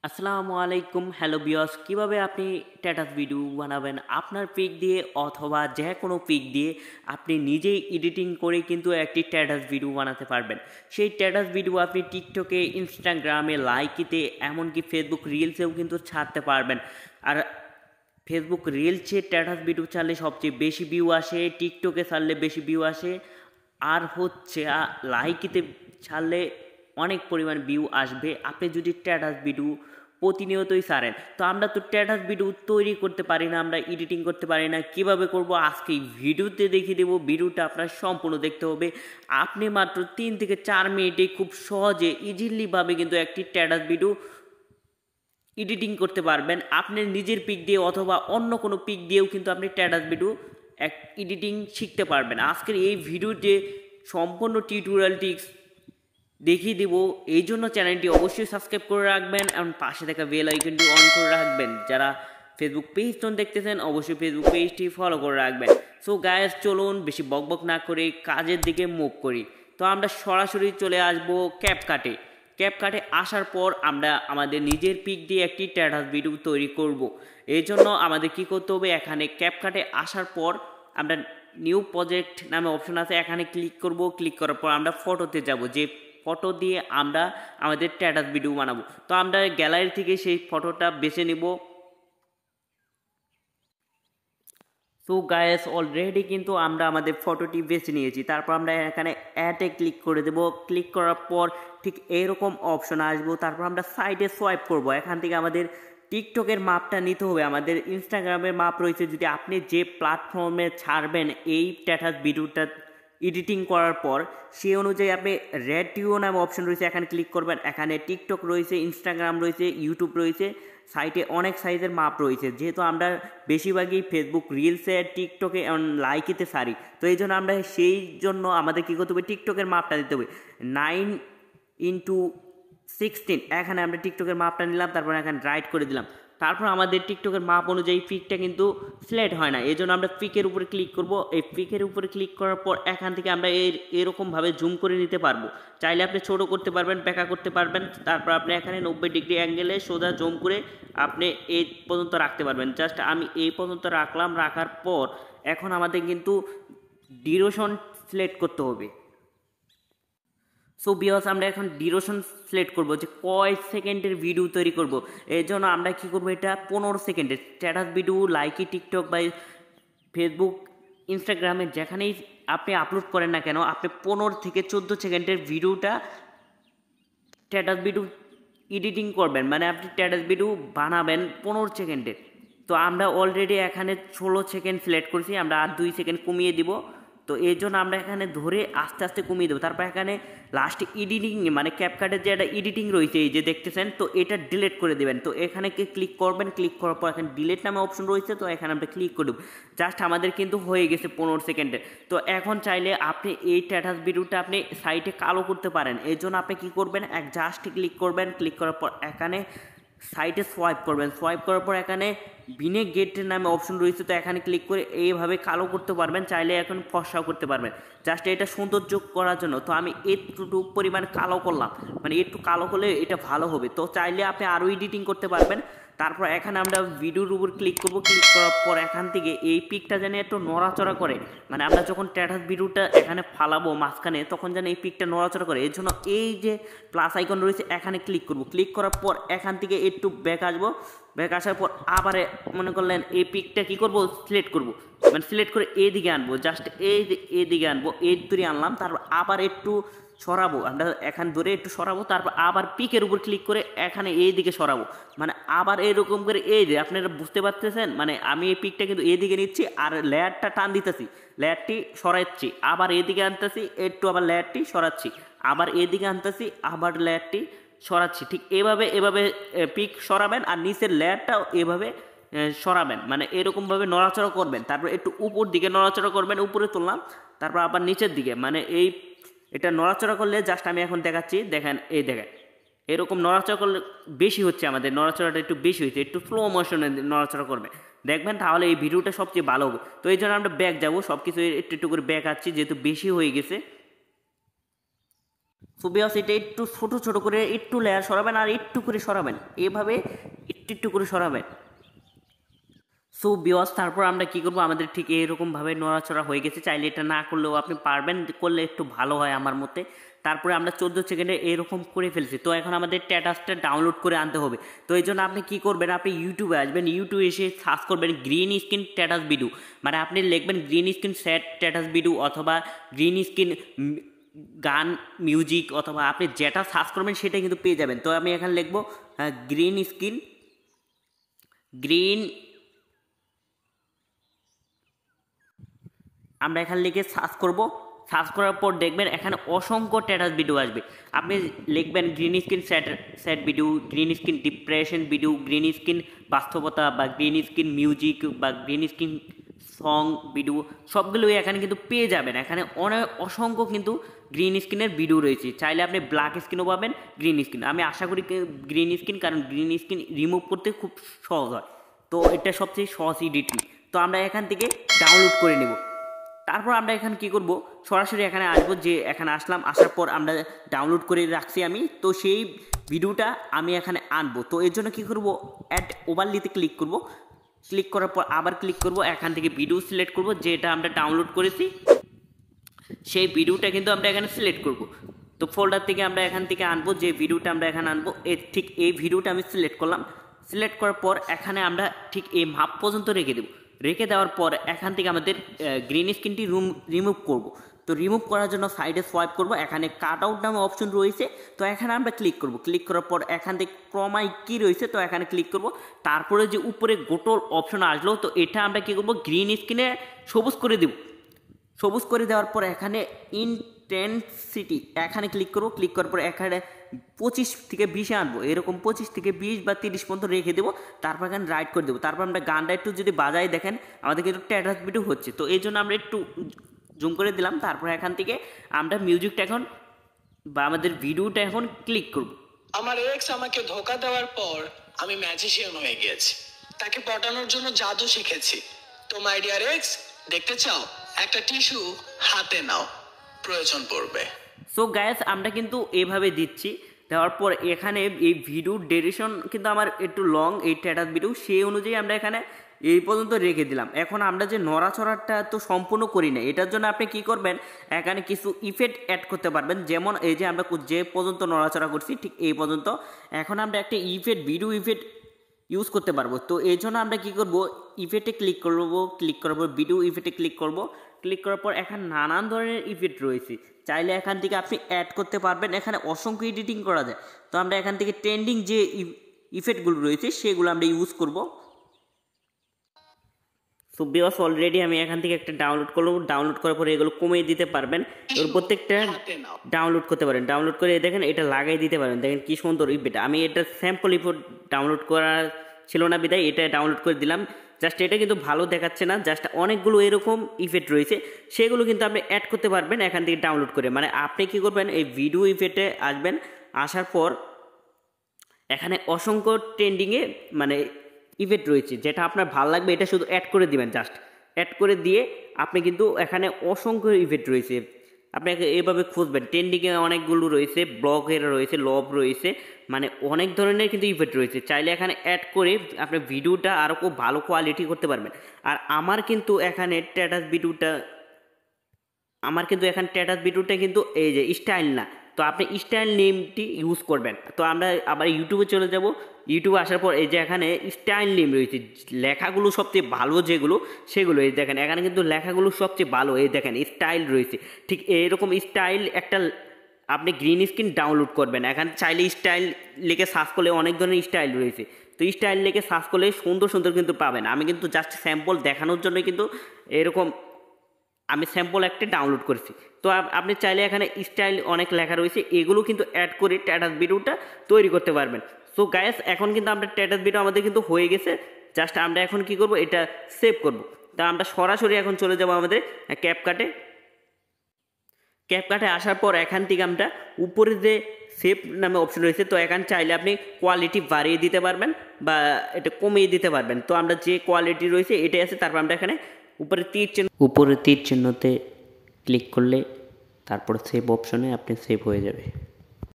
আসসালামু আলাইকুম hello viewers কিভাবে আপনি স্ট্যাটাস ভিডিও বানাবেন আপনার পিক দিয়ে অথবা যে কোনো পিক দিয়ে আপনি নিজেই এডিটিং করে কিন্তু একটি স্ট্যাটাস ভিডিও বানাতে পারবেন। সেই স্ট্যাটাস ভিডিও আপনি টিকটকে, ইনস্টাগ্রামে, লাইকিতে, এমনকি ফেসবুক রিলসেও কিন্তু ছাড়তে পারবেন। আর ফেসবুক রিলসে স্ট্যাটাস ভিডিও ছাড়লে সবচেয়ে বেশি ভিউ আসে, টিকটকে ছাড়লে বেশি ভিউ আসে, আর হচ্ছে লাইকিতে ছাড়লে অনেক পরিমাণ ভিউ আসবে আপনি যদি স্ট্যাটাস ভিডিও প্রতিনিয়তই ছাড়েন। তো আমরা তো স্ট্যাটাস ভিডিও তৈরি করতে পারি না, আমরা এডিটিং করতে পারি না। কিভাবে করব আজকে এই ভিডিওতে দেখিয়ে দেবো। ভিডিওটা আপনার সম্পূর্ণ দেখতে হবে। আপনি মাত্র 3 থেকে 4 মিনিটে খুব সহজে ইজিলিভাবে কিন্তু একটি স্ট্যাটাস ভিডিও এডিটিং করতে পারবেন আপনার নিজের পিক দিয়ে অথবা অন্য কোনো পিক দিয়েও কিন্তু আপনি স্ট্যাটাস ভিডিও এডিটিং শিখতে পারবেন। আজকের এই ভিডিওতে সম্পূর্ণ টিউটোরিয়ালটি দেখিয়ে দেব। এই জন্য চ্যানেলটি অবশ্যই সাবস্ক্রাইব করে রাখবেন এবং পাশে থাকা বেল আইকনটি অন করে রাখবেন। যারা ফেসবুক পেজটি দেখতেছেন অবশ্যই ফেসবুক পেজটি ফলো করে রাখবেন। সো গাইস চলুন বেশি বকবক না করে কাজের দিকে মুভ করি। তো আমরা সরাসরি চলে আসব ক্যাপকাটে আসার পর আমরা আমাদের নিজের পিক দিয়ে একটি স্ট্যাটাস ভিডিও তৈরি করব। এই জন্য আমাদের কি করতে হবে, এখানে ক্যাপকাটে আসার পর আমরা নিউ প্রজেক্ট নামে অপশন আছে, এখানে ক্লিক করব। ক্লিক করার পর আমরা ফটোতে যাব, যে ফটো দিয়ে আমরা আমাদের স্ট্যাটাস ভিডিও বানাবো। তো আমরা গ্যালারি থেকে সেই ফটোটা বেছে নিব। সো গাইস অলরেডি কিন্তু আমরা আমাদের ফটোটি বেছে নিয়েছি। তারপর আমরা এখানে অ্যাডে ক্লিক করে দেব। ক্লিক করার পর ঠিক এরকম অপশন আসবো। তারপর আমরা সাইডে সোয়াইপ করব। এখান থেকে আমাদের টিকটকের মাপটা নিতে হবে, আমাদের ইনস্টাগ্রামের মাপ রয়েছে। যদি আপনি যে প্ল্যাটফর্মে ছাড়বেন এই স্ট্যাটাস ভিডিওটা এডিটিং করার পর সেই অনুযায়ী আপনি রেডিও নামে অপশন রয়েছে, এখানে ক্লিক করবেন। এখানে টিকটক রয়েছে, ইনস্টাগ্রাম রয়েছে, ইউটিউব রয়েছে, সাইটে অনেক সাইজের মাপ রয়েছে। যেহেতু আমরা বেশিরভাগই ফেসবুক রিলসে, টিকটকে, লাইকিতে সারি, তো এই জন্য আমরা সেই জন্য আমাদের কী করতে হবে, টিকটকের মাপটা দিতে হবে 9:16। এখানে আমরা টিকটকের মাপটা নিলাম, তারপর এখানে রাইট করে দিলাম। তারপর আমাদের টিকটকের মাপ অনুযায়ী পিকটা কিন্তু সিলেক্ট হয় না, এই জন্য আমরা পিকের উপরে ক্লিক করব। এই পিকের উপরে ক্লিক করার পর এখান থেকে আমরা এরকমভাবে জুম করে নিতে পারবো। চাইলে আপনি ছোটো করতে পারবেন, ব্যাকা করতে পারবেন। তারপর আপনি এখানে 90 ডিগ্রি অ্যাঙ্গেলে সোজা জুম করে আপনি এই পর্যন্ত রাখতে পারবেন। জাস্ট আমি এই পর্যন্ত রাখলাম। রাখার পর এখন আমাদের কিন্তু ডিউরেশন সিলেক্ট করতে হবে। সো ভিউয়ার্স আমরা এখন ডিউরেশন সিলেক্ট করব, যে কয় সেকেন্ডের ভিডিও তৈরি করব। এর জন্য আমরা কি করব, এটা 15 সেকেন্ডের স্ট্যাটাস ভিডিও লাইকি, টিকটক বা ফেসবুক, ইনস্টাগ্রামে যেখানেই আপনি আপলোড করেন না কেন, আপনি 15 থেকে 14 সেকেন্ডের ভিডিওটা স্ট্যাটাস ভিডিও এডিটিং করবেন, মানে আপনি স্ট্যাটাস ভিডিও বানাবেন 15 সেকেন্ডের। তো আমরা অলরেডি এখানে 16 সেকেন্ড সিলেক্ট করেছি, আমরা আর 2 সেকেন্ড কমিয়ে দিব। তো এই জন্য আমরা এখানে ধরে আস্তে আস্তে কমিয়ে দেবো। তারপর এখানে লাস্টে এডিটিং, মানে ক্যাপকাটের যে একটা এডিটিং রয়েছে এই যে দেখতেছেন, তো এটা ডিলিট করে দেবেন। তো এখানে ক্লিক করবেন। ক্লিক করার পর এখানে ডিলিট নামে অপশন রয়েছে, তো এখানে আমরা ক্লিক করে দেবো। জাস্ট আমাদের কিন্তু হয়ে গেছে 15 সেকেন্ডে। তো এখন চাইলে আপনি এই স্ট্যাটাস ভিডিওটা আপনি সাইডে কালো করতে পারেন। এই জন্য আপনি কী করবেন, জাস্ট ক্লিক করবেন। ক্লিক করার পর এখানে সাইডে সোয়াইপ করবেন। সোয়াইপ করার পর এখানে ভিনেগ গেটের নামে অপশন রয়েছে, তো এখানে ক্লিক করে এইভাবে কালো করতে পারবেন। চাইলে এখন ফর্সাও করতে পারবেন, জাস্ট এটা সৌন্দর্য করার জন্য। তো আমি একটু পরিমাণ কালো করলাম, মানে একটু কালো করলে এটা ভালো হবে। তো চাইলে আপনি আরও এডিটিং করতে পারবেন। তারপর এখানে আমরা ভিডিওর উপর ক্লিক করব। ক্লিক করার পর এখান থেকে এই পিকটা যেন একটু নড়াচড়া করে, মানে আমরা যখন স্ট্যাটাস ভিডিওটা এখানে ফালাবো মাঝখানে, তখন যেন এই পিকটা নড়াচড়া করে। এর জন্য এই যে প্লাস আইকন রয়েছে এখানে ক্লিক করব। ক্লিক করার পর এখান থেকে একটু ব্যাক আসবো। ব্যাক আসার পর আবার মনে করলেন এই পিকটা কী করবো, সিলেক্ট করব, মানে সিলেক্ট করে এইদিকে আনবো। জাস্ট এইদিকে আনবো, এই দূরে আনলাম। তারপর আবার একটু সরাবো, আমরা এখানে ধরে একটু সরাবো। তারপর আবার পিকের উপর ক্লিক করে এখানে এই দিকে সরাবো, মানে আবার এরকম করে এই যে আপনারা বুঝতে পারতেছেন, মানে আমি এই পিকটা কিন্তু এদিকে নিচ্ছি আর লেয়ারটা টান দিতেছি, লেয়ারটি সরাচ্ছি, আবার এদিকে আনতেছি, একটু আবার লেয়ারটি সরাচ্ছি, আবার এদিকে আনতেছি, আবার লেয়ারটি সরাচ্ছি। ঠিক এভাবে পিক সরাবেন আর নিচের লেয়ারটাও এভাবে সরাবেন, মানে এরকমভাবে নড়াচড়া করবেন। তারপর একটু উপর দিকে নড়াচড়া করবেন, উপরে তুললাম, তারপর আবার নিচের দিকে, মানে এটা নড়াচড়া করলে জাস্ট আমি এখন দেখাচ্ছি, দেখেন এই দেখেন এরকম নড়াচড়া করলে বেশি হচ্ছে, আমাদের নড়াচড়াটা একটু বেশি হয়েছে, একটু স্লো মোশনে নড়াচড়া করবে দেখবেন, তাহলে এই ভিডিওটা সবচেয়ে ভালো হবে। তো এই জন্য আমরা ব্যাক যাবো, সব কিছু একটু একটু করে ব্যাক আসছি যেহেতু বেশি হয়ে গেছে। সো ভিউয়ার্স এটা একটু ছোট ছোট করে একটু লেয়ার সরাবেন আর একটু করে সরাবেন, এভাবে একটু একটু করে সরাবেন। সো ভিউয়ার্স তারপর আমরা কি করব, আমাদের ঠিক এরকমভাবে নড়াচড়া হয়ে গেছে। চাইলে এটা না করলেও আপনি পারবেন, করলে একটু ভালো হয় আমার মতে। তারপরে আমরা 14 সেকেন্ডে এরকম করে ফেলছি। তো এখন আমাদের স্ট্যাটাসটা ডাউনলোড করে আনতে হবে। তো এই জন্য আপনি কী করবেন, আপনি ইউটিউবে আসবেন, ইউটিউবে এসে সার্চ করবেন গ্রিন স্ক্রিন স্ট্যাটাস ভিডিও, মানে আপনি লিখবেন গ্রিন স্ক্রিন স্ট্যাটাস ভিডিও অথবা গ্রিন স্ক্রিন গান মিউজিক, অথবা আপনি যেটা সার্চ করবেন সেটা কিন্তু পেয়ে যাবেন। তো আমি এখানে লিখবো গ্রিন স্ক্রিন আমরা এখানে লিখে সার্চ করব। সার্চ করার পর দেখবেন এখানে অসংখ্য স্ট্যাটাস ভিডিও আসবে। আপনি লিখবেন green screen sad video, green screen depression video, green screen বাস্তবতা বা গ্রিন স্ক্রিন মিউজিক বা গ্রিন স্ক্রিন সং ভিডিও, সবগুলোই এখানে কিন্তু পেয়ে যাবেন। এখানে অসংখ্য কিন্তু গ্রিন স্ক্রিনের ভিডিও রয়েছে। চাইলে আপনি ব্ল্যাক স্ক্রিনও পাবেন, গ্রিন স্ক্রিন। আমি আশা করি গ্রিন স্ক্রিন, কারণ গ্রিন স্ক্রিন রিমুভ করতে খুব সহজ হয়। তো এটা সবচেয়ে সহজ এডিটিং। তো আমরা এখান থেকে ডাউনলোড করে নেব। তারপর আমরা এখানে কি করব, সরাসরি এখানে আসবো, যে এখানে আসলাম, আসার পর আমরা ডাউনলোড করে রাখছি আমি, তো সেই ভিডিওটা আমি এখানে আনবো। তো এর জন্য কি করব, অ্যাড ওভারলিতে ক্লিক করব। ক্লিক করার পর আবার ক্লিক করব, এখান থেকে ভিডিও সিলেক্ট করব, যেটা আমরা ডাউনলোড করেছি সেই ভিডিওটা কিন্তু আমরা এখানে সিলেক্ট করব। তো ফোল্ডার থেকে আমরা এখান থেকে আনবো, যে ভিডিওটা আমরা এখানে আনবো, ঠিক এই ভিডিওটা আমি সিলেক্ট করলাম। সিলেক্ট করার পর এখানে আমরা ঠিক এই মাপ পর্যন্ত রেখে দেব। রেখে দেওয়ার পর এখান থেকে আমাদের গ্রিন স্ক্রিনটি রিমুভ করব। তো রিমুভ করার জন্য সাইডে সোয়াইপ করব, এখানে কাট আউট নামে অপশন রয়েছে, তো এখানে আমরা ক্লিক করব। ক্লিক করার পর এখান থেকে ক্রমাই কি রয়েছে, তো এখানে ক্লিক করব। তারপরে যে উপরে গোটল অপশন আসলো, তো এটা আমরা কি করব, গ্রিন স্ক্রিনে সবুজ করে দেব। সবুজ করে দেওয়ার পর এখানে ইনটেনসিটি এখানে ক্লিক করব। ক্লিক করার পর এখানে 25 থেকে 20 আনবো, এরকম 25 থেকে 20 বা 30 পর্যন্ত রেখে দেবো। তারপর এখানে রাইট করে দেবো। তারপর আমরা গানটা একটু যদি বাজাই দেখেন আমাদের কিন্তু স্ট্যাটাস ভিডিও হচ্ছে। তো এই জন্য আমরা একটু জুম করে দিলাম। তারপর এখান থেকে আমরা মিউজিকটা এখন বা আমাদের ভিডিওটা এখন ক্লিক করব। আমার এক্স আমাকে ধোকা দেওয়ার পর আমি ম্যাজিশিয়ান হয়ে গিয়েছি, তাকে পটানোর জন্য জাদু শিখেছি। তো মাই ডিয়ার এক্স, দেখতে চাও? একটা টিস্যু হাতে নাও, প্রয়োজন পড়বে। সো গাইস আমরা কিন্তু এভাবে দিচ্ছি। দেওয়ার পর এখানে এই ভিডিওর ডিউরেশন কিন্তু আমার একটু লং, এই স্ট্যাটাস ভিডিও, সেই অনুযায়ী আমরা এখানে এই পর্যন্ত রেখে দিলাম। এখন আমরা যে নড়াচড়াটা তো সম্পূর্ণ করি না, এটার জন্য আপনি কি করবেন, এখানে কিছু ইফেক্ট অ্যাড করতে পারবেন। যেমন এই যে আমরা যে পর্যন্ত নড়াচড়া করছি ঠিক এই পর্যন্ত, এখন আমরা একটা ইফেক্ট, ভিডিও ইফেক্ট ইউজ করতে পারবো। তো এই জন্য আমরা কি করব, ইফেক্টে ক্লিক করব। ক্লিক করার পর ভিডিও ইফেক্টে ক্লিক করব। ক্লিক করার পর এখানে নানান ধরনের ইফেক্ট রয়েছে, চাইলে এখান থেকে আপনি অ্যাড করতে পারবেন। এখানে অসংখ্য এডিটিং করা যায়। তো আমরা এখান থেকে ট্রেন্ডিং যে ইফেক্টগুলো রয়েছে সেগুলো আমরা ইউজ করব। সো ভিউয়ার্স অলরেডি আমি এখান থেকে একটা ডাউনলোড করব। ডাউনলোড করার পরে এগুলো কমিয়ে দিতে পারবেন, এর প্রত্যেকটা ডাউনলোড করতে পারেন। ডাউনলোড করে দেখেন এটা লাগাই দিতে পারেন, দেখেন কি সুন্দর ইফেক্ট। আমি এটা স্যাম্পল ইফেক্ট ডাউনলোড করা ছিল না বিদায় এটা ডাউনলোড করে দিলাম। জাস্ট এটা কিন্তু ভালো দেখাচ্ছে না, জাস্ট অনেকগুলো এরকম ইফেক্ট রয়েছে, সেগুলো কিন্তু আপনি অ্যাড করতে পারবেন এখান থেকে ডাউনলোড করে। মানে আপনি কি করবেন, এই ভিডিও ইফেক্টে আসবেন, আসার পর এখানে অসংখ্য ট্রেন্ডিংয়ে মানে ইফেক্ট রয়েছে, যেটা আপনার ভালো লাগবে এটা শুধু অ্যাড করে দিবেন। জাস্ট অ্যাড করে দিয়ে আপনি কিন্তু এখানে অসংখ্য ইফেক্ট রয়েছে, আপনি এভাবে খুঁজবেন। ট্রেন্ডিংয়ে অনেকগুলো রয়েছে, ব্লগের রয়েছে, লব রয়েছে, মানে অনেক ধরনের কিন্তু ইফেক্ট রয়েছে। চাইলে এখানে অ্যাড করে আপনি ভিডিওটা আরও খুব ভালো কোয়ালিটি করতে পারবেন। আর আমার কিন্তু এখানে স্ট্যাটাস ভিডিওটা কিন্তু এই যে স্টাইল না, তো আপনি স্টাইল নেমটি ইউজ করবেন। তো আমরা আবার ইউটিউবে চলে যাব। ইউটিউবে আসার পর এই যে এখানে স্টাইল নেম রয়েছে, লেখাগুলো সবচেয়ে ভালো যেগুলো সেগুলো এই দেখেন, এখানে কিন্তু লেখাগুলো সবচেয়ে ভালো, এই দেখেন স্টাইল রয়েছে। ঠিক এরকম স্টাইল একটা আপনি গ্রিন স্ক্রিন ডাউনলোড করবেন। এখানে চাইলে স্টাইল লিখে সার্চ করলে অনেক ধরনের স্টাইল রয়েছে, তো স্টাইল লিখে সার্চ করলে সুন্দর সুন্দর কিন্তু পাবেন। আমি কিন্তু জাস্ট স্যাম্পল দেখানোর জন্য কিন্তু এরকম আমি স্যাম্পল একটা ডাউনলোড করেছি। তো আপনি চাইলে এখানে স্টাইল অনেক লেখা রয়েছে, এগুলো কিন্তু অ্যাড করে স্ট্যাটাস ভিডিওটা তৈরি করতে পারবেন। সো গাইস এখন কিন্তু আমরা স্ট্যাটাস ভিডিও আমাদের কিন্তু হয়ে গেছে। জাস্ট আমরা এখন কি করব, এটা সেভ করব। তা আমরা সরাসরি এখন চলে যাব আমাদের ক্যাপকাটে আসার পর এখান থেকে আমরা উপরে যে সেভ নামে অপশন রয়েছে, তো এখানে চাইলে আপনি কোয়ালিটি বাড়িয়ে দিতে পারবেন বা এটা কমিয়ে দিতে পারবেন। তো আমরা যে কোয়ালিটি রয়েছে এটাই আছে। তারপর আমরা এখানে উপরে তীর চিহ্নতে ক্লিক করলে তারপর সেভ অপশনে আপনি সেভ হয়ে যাবে।